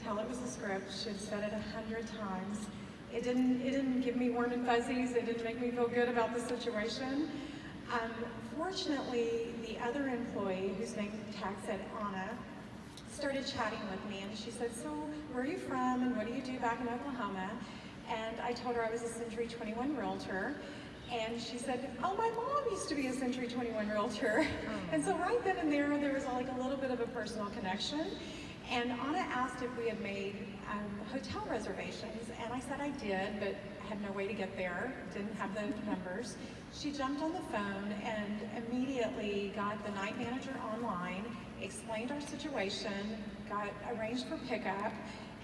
tell it was a script. She had said it 100 times. It didn't give me warm and fuzzies. It didn't make me feel good about the situation. Fortunately, the other employee, whose name tag said Anna, started chatting with me, and she said, so where are you from and what do you do back in Oklahoma? And I told her I was a Century 21 realtor. And she said, oh, my mom used to be a Century 21 realtor. And so right then and there was like a little bit of a personal connection. And Anna asked if we had made hotel reservations. And I said I did, but I had no way to get there, didn't have the numbers. She jumped on the phone and immediately got the night manager online, explained our situation, got arranged for pickup,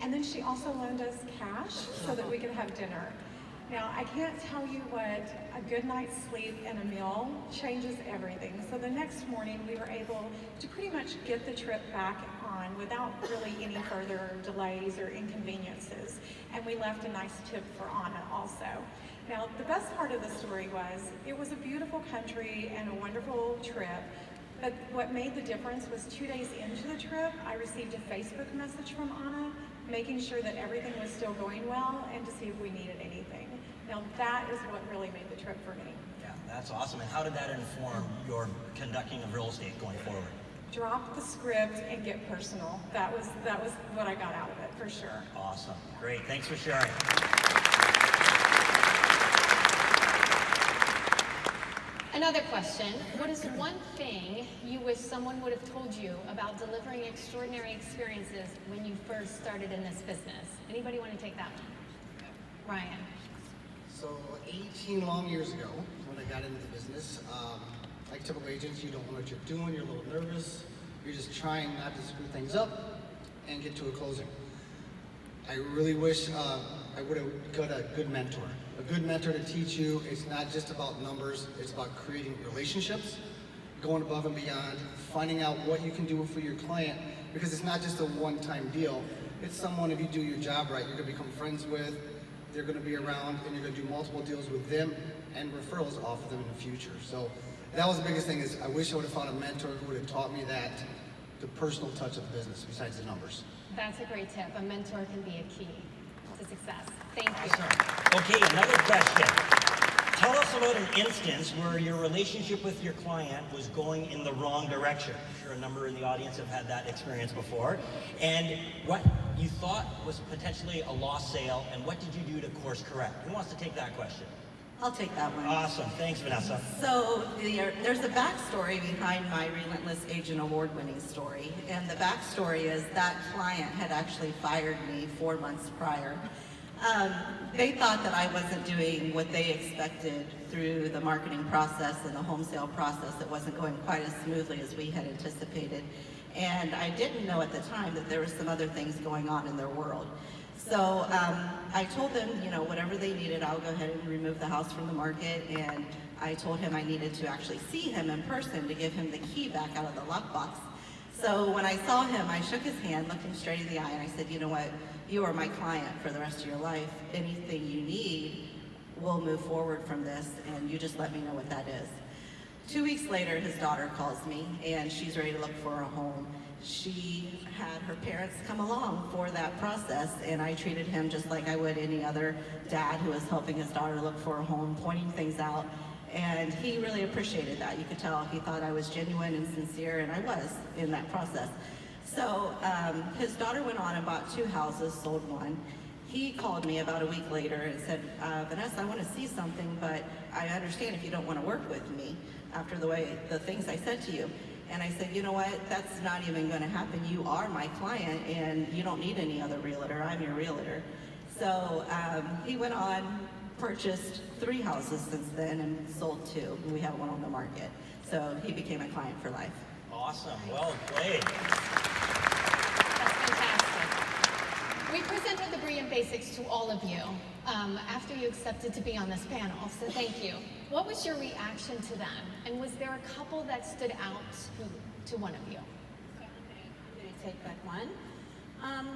and then she also loaned us cash so that we could have dinner. Now, I can't tell you what a good night's sleep and a meal changes everything. So the next morning we were able to pretty much get the trip back on without really any further delays or inconveniences. And we left a nice tip for Anna also. Now, the best part of the story was it was a beautiful country and a wonderful trip. But what made the difference was 2 days into the trip, I received a Facebook message from Anna, making sure that everything was still going well and to see if we needed anything. Now that is what really made the trip for me. Yeah, that's awesome. And how did that inform your conducting of real estate going forward? Drop the script and get personal. That was what I got out of it, for sure. Awesome. Great. Thanks for sharing. Another question, what is one thing you wish someone would have told you about delivering extraordinary experiences when you first started in this business? Anybody want to take that one? Ryan. So 18 long years ago, when I got into the business, like typical agents, you don't know what you're doing, you're a little nervous, you're just trying not to screw things up and get to a closing. I really wish I would have got a good mentor to teach you it's not just about numbers, it's about creating relationships, going above and beyond, finding out what you can do for your client, because it's not just a one-time deal. It's someone, if you do your job right, you're going to become friends with, they're going to be around, and you're going to do multiple deals with them and referrals off of them in the future. So that was the biggest thing, is I wish I would have found a mentor who would have taught me that, the personal touch of the business besides the numbers. That's a great tip. A mentor can be a key to success. Thank you. Awesome. Okay, another question. Tell us about an instance where your relationship with your client was going in the wrong direction. I'm sure a number in the audience have had that experience before. And what you thought was potentially a lost sale, and what did you do to course correct? Who wants to take that question? I'll take that one. Awesome. Thanks, Vanessa. So there's a backstory behind my Relentless Agent Award-winning story. And the backstory is that client had actually fired me 4 months prior. They thought that I wasn't doing what they expected through the marketing process and the home sale process. It wasn't going quite as smoothly as we had anticipated. And I didn't know at the time that there were some other things going on in their world. So I told them, you know, whatever they needed, I'll go ahead and remove the house from the market. And I told him I needed to actually see him in person to give him the key back out of the lockbox. So when I saw him, I shook his hand, looked him straight in the eye, and I said, you know what, you are my client for the rest of your life. Anything you need, we'll move forward from this, and you just let me know what that is. 2 weeks later, his daughter calls me, and she's ready to look for a home. She had her parents come along for that process, and I treated him just like I would any other dad who was helping his daughter look for a home, pointing things out, and he really appreciated that. You could tell he thought I was genuine and sincere, and I was in that process. So his daughter went on and bought 2 houses, sold one. He called me about a week later and said, Vanessa, I want to see something, but I understand if you don't want to work with me after the things I said to you. And I said, you know what, that's not even going to happen. You are my client, and you don't need any other realtor. I'm your realtor. So he went on, purchased 3 houses since then, and sold 2. We have 1 on the market. So he became a client for life. Awesome. Well played. That's fantastic. We presented the Brilliant Basics to all of you after you accepted to be on this panel, so thank you. What was your reaction to them? And was there a couple that stood out to one of you? I'm going to take that one.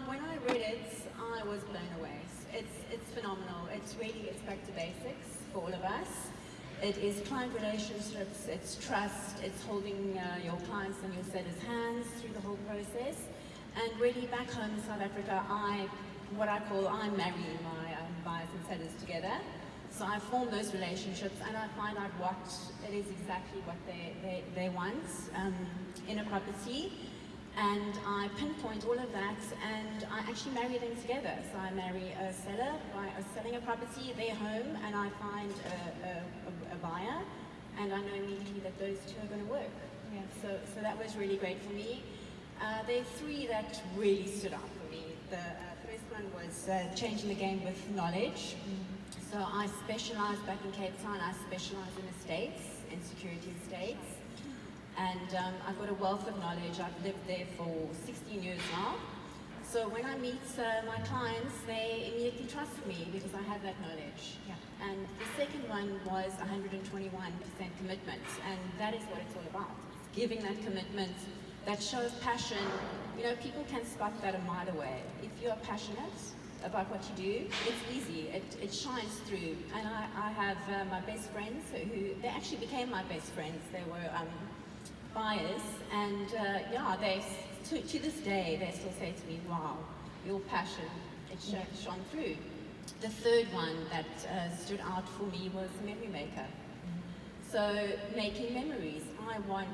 When I read it, I was blown away. It's phenomenal. It's really gets back to basics for all of us. It is client relationships, it's trust, it's holding your clients and your sellers' hands through the whole process. And really back home in South Africa, I'm marrying my buyers and sellers together. So I form those relationships and I find out what it is exactly what they want in a property. And I pinpoint all of that and I actually marry them together. So I marry a seller by selling a property, their home, and I find a buyer, and I know immediately that those two are going to work. Yeah, so that was really great for me. There are three that really stood out for me. The first one was changing the game with knowledge. So I specialized back in Cape Town, I specialized in estates, in security estates. And I've got a wealth of knowledge. I've lived there for 16 years now. So when I meet my clients, they immediately trust me because I have that knowledge. Yeah. And the second one was 121% commitment. And that is what it's all about. It's giving that commitment that shows passion. You know, people can spot that a mile away. If you're passionate about what you do, it's easy. It shines through. And I have my best friends who, they actually became my best friends. They were buyers, and they to this day they still say to me, "Wow, your passion, it shone through." The third one that stood out for me was memory maker. So making memories. I want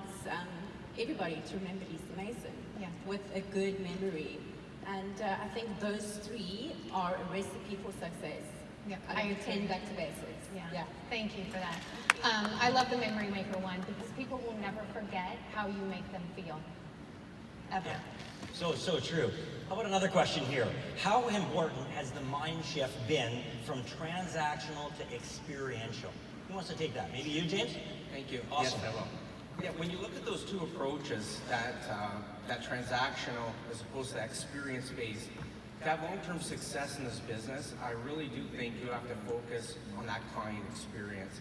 everybody to remember Lisa Mason with a good memory, and I think those three are a recipe for success. Yeah, I attend back to basics. Yeah. Thank you for that. I love the memory maker one because people will never forget how you make them feel. Ever. Yeah. So true. How about another question here? How important has the mind shift been from transactional to experiential? Who wants to take that? Maybe you, James? Thank you. Awesome. Yes, I will. Yeah, when you look at those two approaches, that transactional as opposed to experience-based, to have long-term success in this business, I really do think you have to focus on that client experience.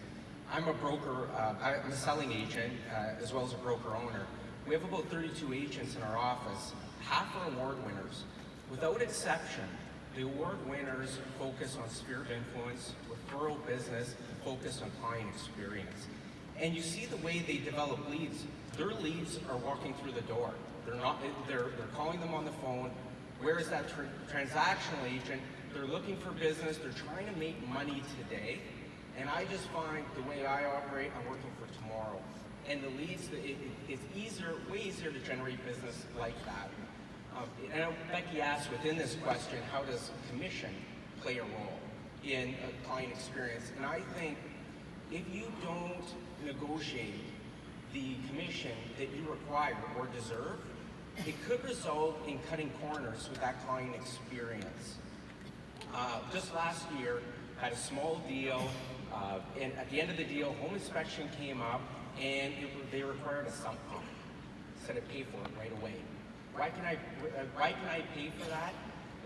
I'm a broker, I'm a selling agent, as well as a broker owner. We have about 32 agents in our office. Half are award winners. Without exception, the award winners focus on sphere of influence, referral business, and focus on client experience. And you see the way they develop leads. Their leads are walking through the door. They're calling them on the phone. Whereas that transactional agent, they're looking for business, they're trying to make money today, and I just find the way I operate, I'm working for tomorrow. And the leads, it's way easier to generate business like that. And Becky asked within this question, how does commission play a role in a client experience? And I think if you don't negotiate the commission that you require or deserve, it could result in cutting corners with that client experience. Just last year, I had a small deal, and at the end of the deal, home inspection came up, and they required a sump pump. Said I'd pay for it right away. Why can I pay for that?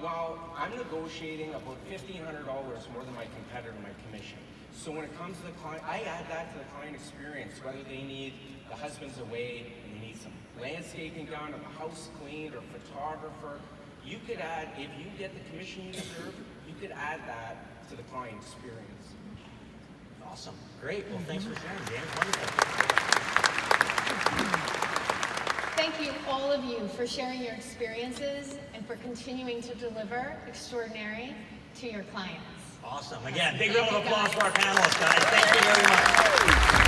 Well, I'm negotiating about $1,500 more than my competitor in my commission. So when it comes to the client, I add that to the client experience, whether they need the husband's away and they need some landscaping done or the house cleaned or photographer. You could add, if you get the commission you deserve, you could add that to the client experience. Awesome. Great. Well, thanks for sharing, James. Wonderful. Thank you, all of you, for sharing your experiences and for continuing to deliver extraordinary to your clients. Awesome. Again, big round of applause for our panelists, guys. Thank you very much.